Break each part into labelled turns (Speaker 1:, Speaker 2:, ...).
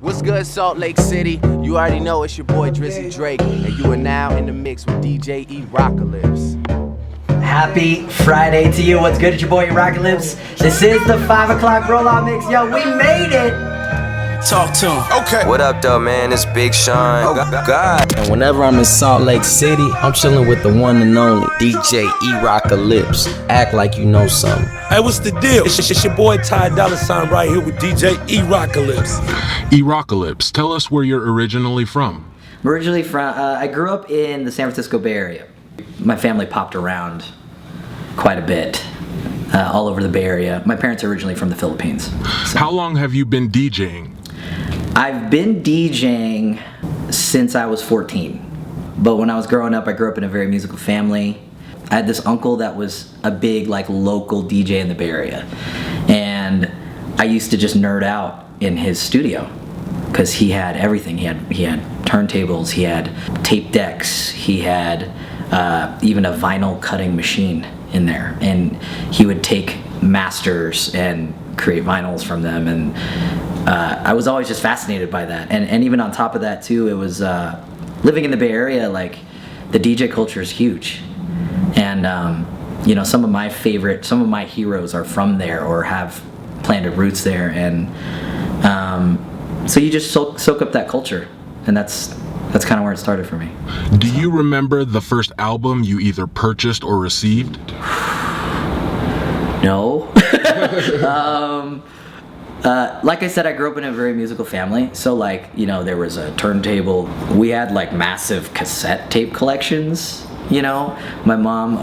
Speaker 1: What's good, Salt Lake City? You already know it's your boy Drizzy Drake, and you are now in the mix with DJ Erockalypze.
Speaker 2: Happy Friday to you. What's good? It's your boy Erockalypze. This is the 5 o'clock rollout mix. Yo, we made it.
Speaker 3: Talk to him.
Speaker 4: Okay.
Speaker 5: What up, though, man? It's Big Sean.
Speaker 4: Oh, God.
Speaker 3: And whenever I'm in Salt Lake City, I'm chilling with the one and only DJ Erockalypze. Act like you know something.
Speaker 6: Hey, what's the deal? It's your boy Ty Dolla $ign right here with DJ Erockalypze.
Speaker 7: Erockalypze, tell us where you're originally from.
Speaker 2: I'm originally from, I grew up in the San Francisco Bay Area. My family popped around quite a bit, all over the Bay Area. My parents are originally from the Philippines. So.
Speaker 7: How long have you been DJing?
Speaker 2: I've been DJing since I was 14. But when I was growing up, I grew up in a very musical family. I had this uncle that was a big local DJ in the Bay Area. And I used to just nerd out in his studio because he had everything. He had turntables, he had tape decks, he had even a vinyl cutting machine in there. And he would take masters and create vinyls from them. And I was always just fascinated by that. And even on top of that too, it was living in the Bay Area, the DJ culture is huge. And some of my heroes are from there or have planted roots there. And so you just soak up that culture. And that's kind of where it started for me.
Speaker 7: Do you remember the first album you either purchased or received?
Speaker 2: No. Like I said, I grew up in a very musical family. So there was a turntable. We had massive cassette tape collections. My mom,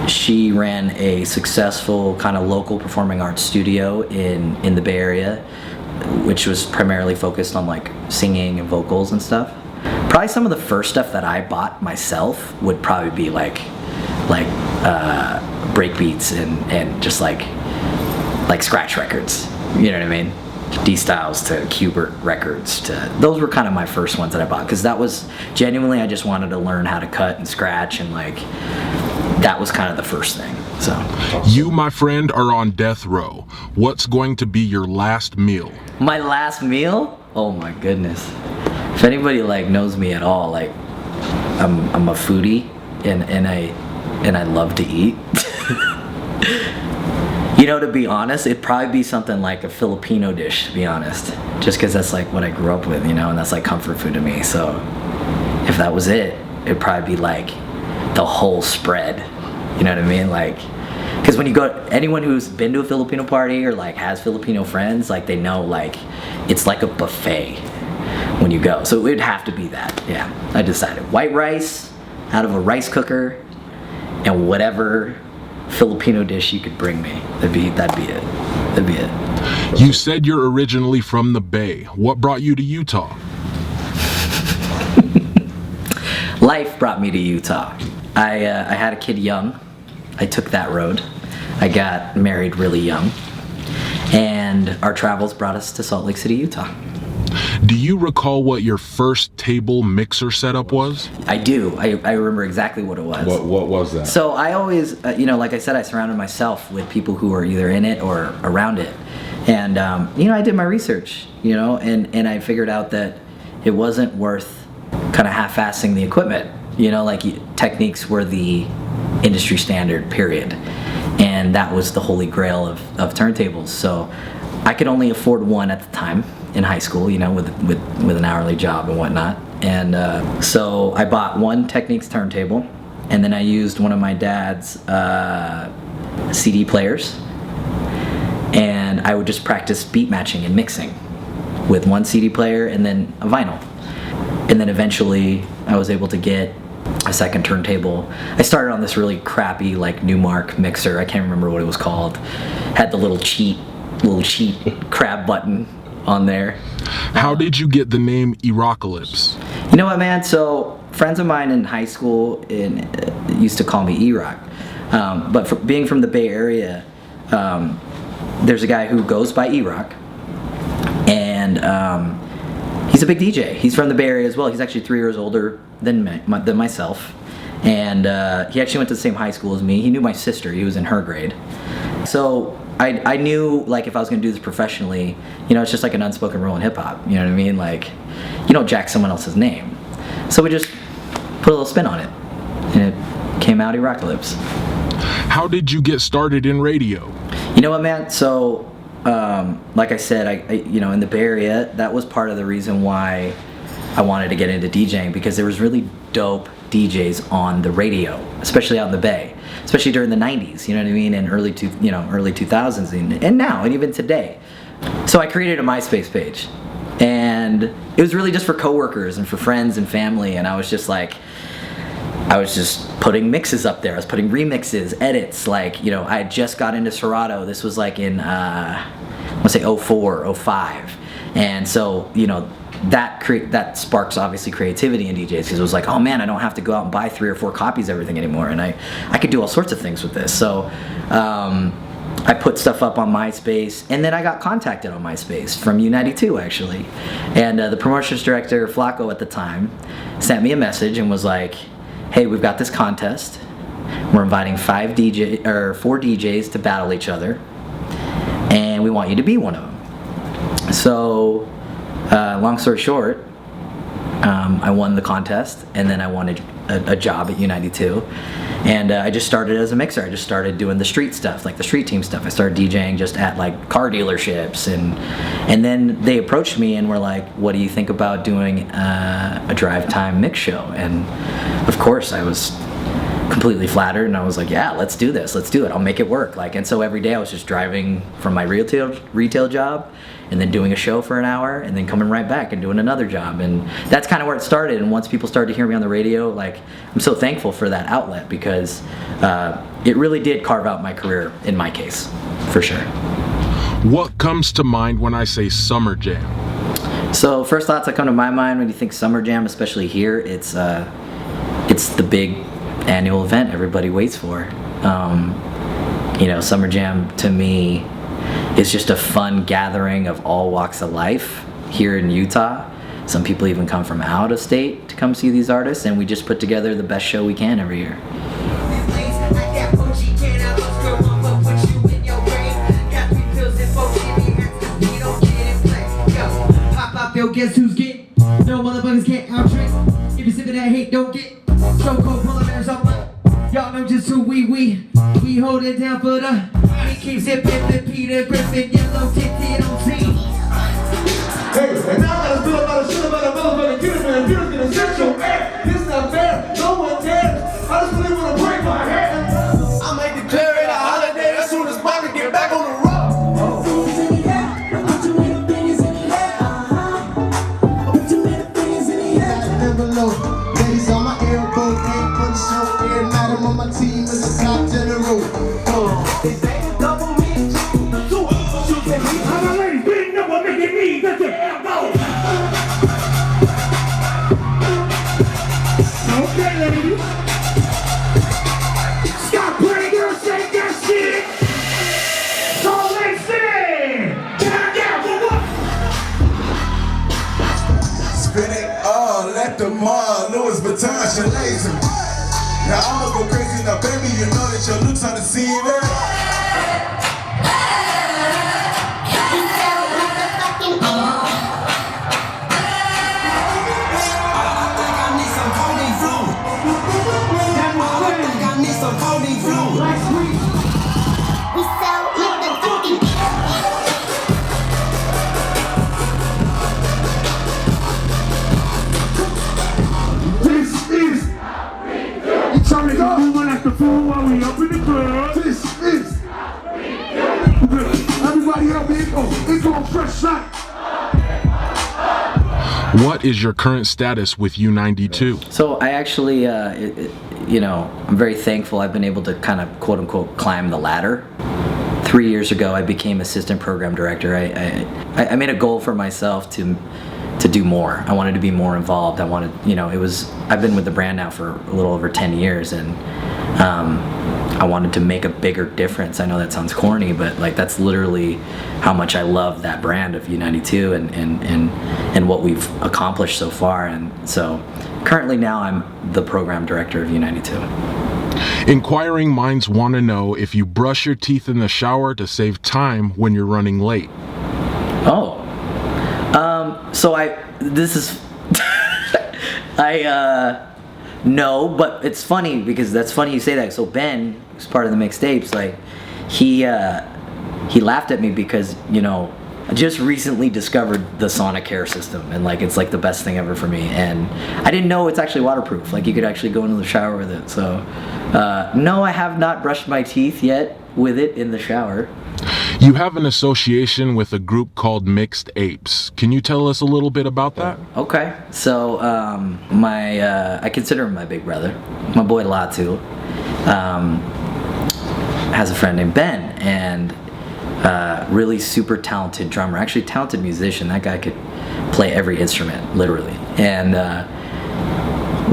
Speaker 2: she ran a successful kind of local performing arts studio in the Bay Area, which was primarily focused on singing and vocals and stuff. Probably some of the first stuff that I bought myself would probably be breakbeats and just scratch records. You know what I mean? D-Styles to Qbert records those were kind of my first ones that I bought because that was genuinely I just wanted to learn how to cut and scratch and that was kind of the first thing. So
Speaker 7: you, my friend, are on death row. What's going to be your last meal?
Speaker 2: My last meal? Oh my goodness. If anybody knows me at all, I'm a foodie and I love to eat. To be honest, it'd probably be something like a Filipino dish, to be honest. Just because that's what I grew up with, and that's comfort food to me. So if that was it, it'd probably be the whole spread. You know what I mean? Because when you go, anyone who's been to a Filipino party or has Filipino friends, they know it's like a buffet when you go. So it would have to be that. Yeah, I decided white rice out of a rice cooker and whatever Filipino dish you could bring me. That'd be it.
Speaker 7: You said you're originally from the Bay. What brought you to Utah?
Speaker 2: Life brought me to Utah. I had a kid young. I took that road. I got married really young. And our travels brought us to Salt Lake City, Utah.
Speaker 7: Do you recall what your first table mixer setup was?
Speaker 2: I do. I remember exactly what it was.
Speaker 4: What was that?
Speaker 2: So I always, like I said, I surrounded myself with people who are either in it or around it. And, I did my research, and I figured out that it wasn't worth kind of half-assing the equipment. Techniques were the industry standard, period. And that was the holy grail of turntables. So I could only afford one at the time in high school, with an hourly job and whatnot. And so I bought one Technics turntable, and then I used one of my dad's CD players, and I would just practice beat matching and mixing with one CD player and then a vinyl. And then eventually I was able to get a second turntable. I started on this really crappy Newmark mixer. I can't remember what it was called. Had the little cheat crab button on there.
Speaker 7: How did you get the name Erockalypze?
Speaker 2: You know what, man? So friends of mine in high school used to call me E-Rock. But being from the Bay Area, there's a guy who goes by E-Rock, and he's a big DJ. He's from the Bay Area as well. He's actually 3 years older than myself, and he actually went to the same high school as me. He knew my sister. He was in her grade. So I knew like if I was gonna do this professionally, you know, it's just like an unspoken rule in hip hop. You know what I mean? Like, you don't jack someone else's name. So we just put a little spin on it, and it came out Erockalypze.
Speaker 7: How did you get started in radio?
Speaker 2: You know what, man? So, like I said, I you know, in the Bay Area, that was part of the reason why I wanted to get into DJing, because there was really dope DJs on the radio, especially out in the Bay, especially during the 90s, you know what I mean, and early 2000s, and now, and even today. So I created a MySpace page, and it was really just for coworkers and for friends and family, and I was just putting mixes up there. I was putting remixes, edits, like, you know, I had just got into Serato. This was like in, I want to say 04, 05. And so, you know, that sparks obviously creativity in DJs, because it was like, oh man, I don't have to go out and buy 3 or 4 copies of everything anymore, and I could do all sorts of things with this. So I put stuff up on MySpace, and then I got contacted on MySpace from U92 actually, and the promotions director Flacco at the time sent me a message and was like, hey, we've got this contest, we're inviting 4 DJs to battle each other, and we want you to be one of them. So long story short, I won the contest, and then I wanted a job at U92, and I just started as a mixer. I just started doing the street stuff, like the street team stuff. I started DJing just at like car dealerships, and then they approached me and were like, what do you think about doing a drive time mix show? And of course I was completely flattered, and I was like, yeah, let's do this, let's do it, I'll make it work. Like, and so every day I was just driving from my retail job, and then doing a show for an hour, and then coming right back and doing another job. And that's kind of where it started. And once people started to hear me on the radio, like, I'm so thankful for that outlet, because it really did carve out my career in my case, for sure.
Speaker 7: What comes to mind when I say Summer Jam?
Speaker 2: So first thoughts that come to my mind when you think Summer Jam, especially here, it's the big annual event everybody waits for. You know, Summer Jam to me is just a fun gathering of all walks of life here in Utah. Some people even come from out of state to come see these artists, and we just put together the best show we can every year.
Speaker 4: Guess who's getting? No motherfuckers can't out-trick. If you sip of that hate, don't get. So cold, polymers up. Y'all know just who we hold it down for the. We keep zipping the Peter Griffin, yellow tinted on scene.
Speaker 8: Hey, and now I gotta feel about a shit about a motherfucking kid, man. You're gonna set your ass. This not fair. No one cares. I just really wanna break my head. I might declare it a holiday as soon as Bobby get back on the road. Ladies on my airboat, ain't for the show. Air madam on my team is the top general. Is that a double me? How my ladies beating up on making me? That's it. Go. Okay, ladies. Stop playing, girl, shake that shit. Salt Lake City. Down, for what? Spin it all, let the mall, Louis Vuitton, she lazy. Now I'ma go crazy now, baby, you know that your looks undeceiving. While we up in the club. This is everybody up here. It's on fresh shot.
Speaker 7: What is your current status with U92?
Speaker 2: So I actually, you know, I'm very thankful I've been able to kind of quote unquote climb the ladder. 3 years ago, I became assistant program director. I made a goal for myself to do more. I wanted to be more involved. I wanted, you know, I've been with the brand now for a little over 10 years, and I wanted to make a bigger difference. I know that sounds corny, but like that's literally how much I love that brand of U92 and what we've accomplished so far. And so currently now I'm the program director of U92.
Speaker 7: Inquiring minds want to know if you brush your teeth in the shower to save time when you're running late.
Speaker 2: Oh, no, but it's funny because that's funny you say that. So Ben, who's part of the mixtapes, like he laughed at me because, you know, I just recently discovered the Sonic hair system, and like it's like the best thing ever for me, and I didn't know it's actually waterproof. Like you could actually go into the shower with it. So no, I have not brushed my teeth yet with it in the shower.
Speaker 7: You have an association with a group called Mixed Apes. Can you tell us a little bit about that?
Speaker 2: Okay, so I consider him my big brother. My boy Latu has a friend named Ben, and really super talented drummer, actually talented musician. That guy could play every instrument, literally. And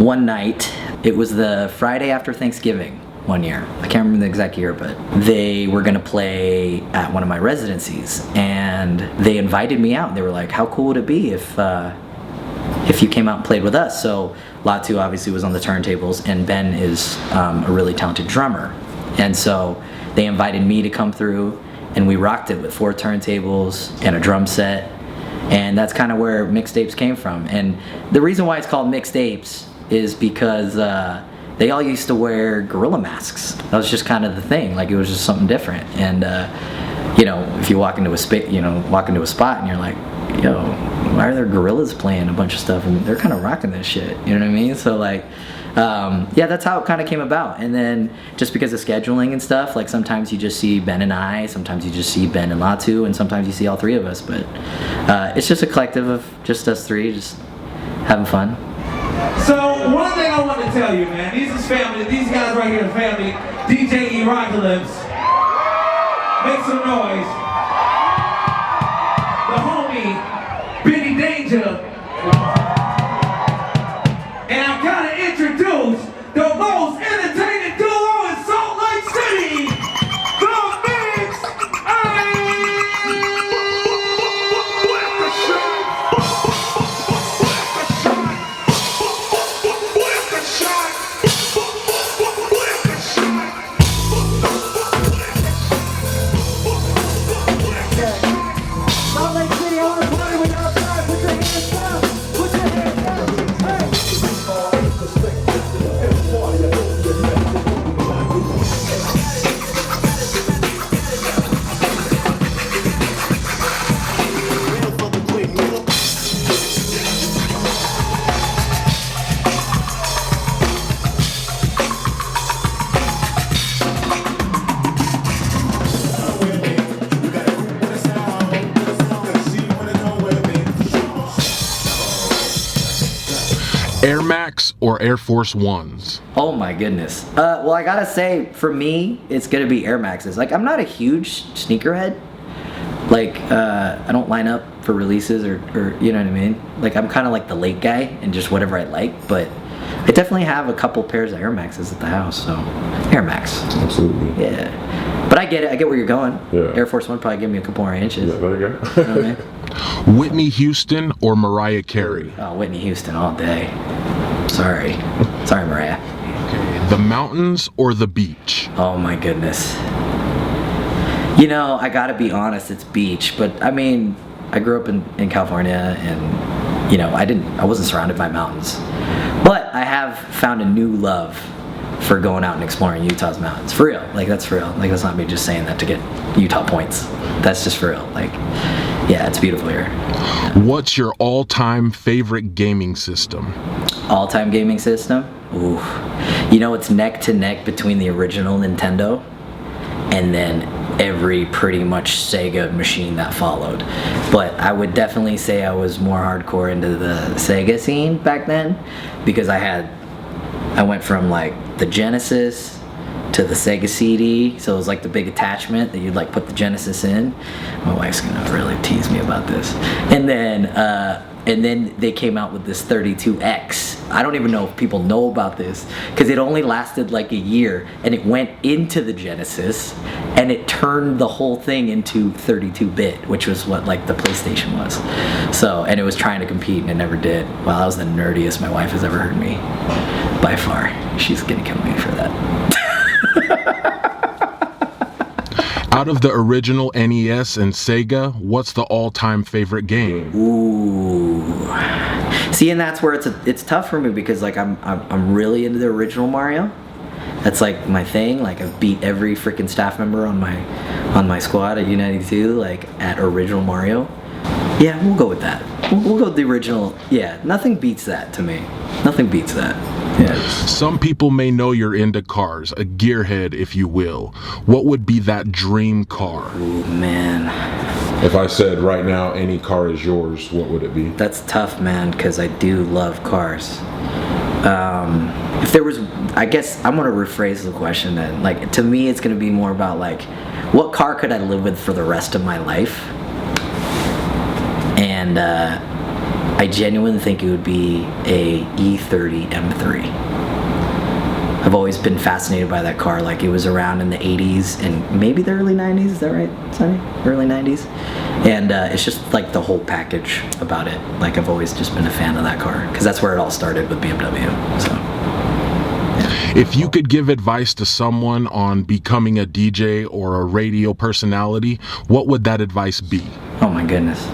Speaker 2: one night, it was the Friday after Thanksgiving one year. I can't remember the exact year, but they were gonna play at one of my residencies, and they invited me out. They were like, how cool would it be if you came out and played with us? So Latu obviously was on the turntables, and Ben is a really talented drummer. And so they invited me to come through, and we rocked it with 4 turntables and a drum set, and that's kind of where Mixtapes came from. And the reason why it's called Mixtapes is because they all used to wear gorilla masks. That was just kind of the thing. Like it was just something different. And you know, if you walk into a spot and you're like, yo, why are there gorillas playing a bunch of stuff? And they're kind of rocking this shit. You know what I mean? So like, yeah, that's how it kind of came about. And then just because of scheduling and stuff, like sometimes you just see Ben and I, sometimes you just see Ben and Latu, and sometimes you see all 3 of us. But it's just a collective of just us 3, just having fun.
Speaker 8: So one thing I want to tell you, man, these is family. These guys right here are family. DJ Erockalypze, make some noise. The homie, Benny Danger. And I've got to introduce the most entertaining duo in Salt Lake City, the Mixed
Speaker 4: Salt Lake City, I want to party with y'all guys. Put your hands down. Put your hands down. Hey.
Speaker 7: Air Max or Air Force Ones?
Speaker 2: Oh my goodness. Well, I gotta say, for me, it's gonna be Air Maxes. Like, I'm not a huge sneakerhead. Like, I don't line up for releases or you know what I mean? Like, I'm kind of like the late guy and just whatever I like, but I definitely have a couple pairs of Air Maxes at the house, so Air Max.
Speaker 9: Absolutely.
Speaker 2: Yeah. But I get it. I get where you're going.
Speaker 9: Yeah.
Speaker 2: Air Force One probably give me a couple more inches.
Speaker 9: Yeah, there you go.
Speaker 2: You know what I mean?
Speaker 7: Whitney Houston or Mariah Carey?
Speaker 2: Oh, Whitney Houston all day. Sorry. Sorry, Mariah.
Speaker 7: The mountains or the beach?
Speaker 2: Oh my goodness. You know, I gotta be honest, it's beach, but I mean, I grew up in California, and you know, I wasn't surrounded by mountains. But I have found a new love for going out and exploring Utah's mountains. For real. Like, that's for real. Like, that's not me just saying that to get Utah points. That's just for real. Like, yeah, it's beautiful here.
Speaker 7: What's your all-time favorite gaming system?
Speaker 2: All-time gaming system? Ooh. You know, it's neck to neck between the original Nintendo and then every pretty much Sega machine that followed. But I would definitely say I was more hardcore into the Sega scene back then, because I went from like the Genesis to the Sega CD, so it was like the big attachment that you'd like put the Genesis in. My wife's gonna really tease me about this. And then they came out with this 32X, I don't even know if people know about this, because it only lasted like a year, and it went into the Genesis, and it turned the whole thing into 32-bit, which was what like the PlayStation was. So, and it was trying to compete, and it never did. Well, that was the nerdiest my wife has ever heard me, by far. She's gonna kill me for that.
Speaker 7: Out of the original NES and Sega, what's the all-time favorite game?
Speaker 2: Ooh. See, and that's where it's tough for me, because like I'm really into the original Mario. That's like my thing. Like I've beat every freaking staff member on my squad at U92, like at original Mario. Yeah, we'll go with that. We'll go with the original. Yeah, nothing beats that to me. Nothing beats that. Yeah.
Speaker 7: Some people may know you're into cars, a gearhead, if you will. What would be that dream car?
Speaker 2: Ooh, man.
Speaker 9: If I said right now any car is yours, what would it be?
Speaker 2: That's tough, man, because I do love cars. If there was, I guess I'm gonna rephrase the question then. Like, to me, it's gonna be more about like, what car could I live with for the rest of my life? And I genuinely think it would be a E30 M3. I've always been fascinated by that car. Like, it was around in the 80s and maybe the early 90s. Is that right, Sonny? Early 90s. And it's just like the whole package about it. Like, I've always just been a fan of that car, because that's where it all started with BMW. So, yeah.
Speaker 7: If you could give advice to someone on becoming a DJ or a radio personality, what would that advice be?
Speaker 2: Oh my goodness.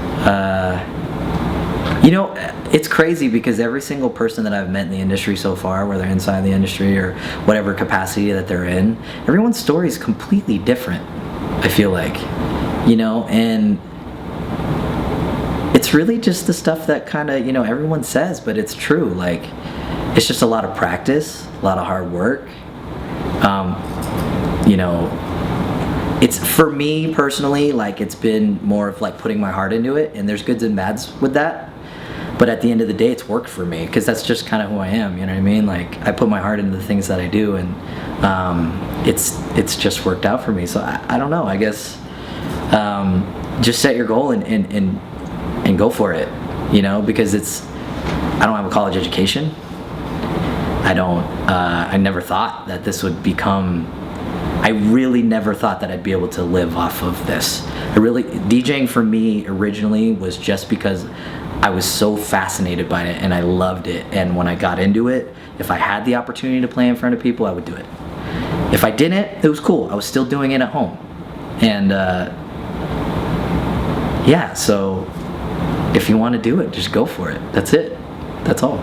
Speaker 2: You know, it's crazy, because every single person that I've met in the industry so far, whether inside the industry or whatever capacity that they're in, everyone's story is completely different, I feel like. You know, and it's really just the stuff that kind of, you know, everyone says, but it's true. Like, it's just a lot of practice, a lot of hard work. You know, it's, for me personally, like, it's been more of like putting my heart into it, and there's goods and bads with that. But at the end of the day, it's worked for me, because that's just kind of who I am, you know what I mean? Like, I put my heart into the things that I do, and it's just worked out for me. So I don't know, I guess just set your goal and go for it, you know, because I don't have a college education. I never thought that this would become, I really never thought that I'd be able to live off of this. DJing for me originally was just because I was so fascinated by it and I loved it. And when I got into it, if I had the opportunity to play in front of people, I would do it. If I didn't, it was cool. I was still doing it at home. And yeah, so if you want to do it, just go for it. That's it. That's all.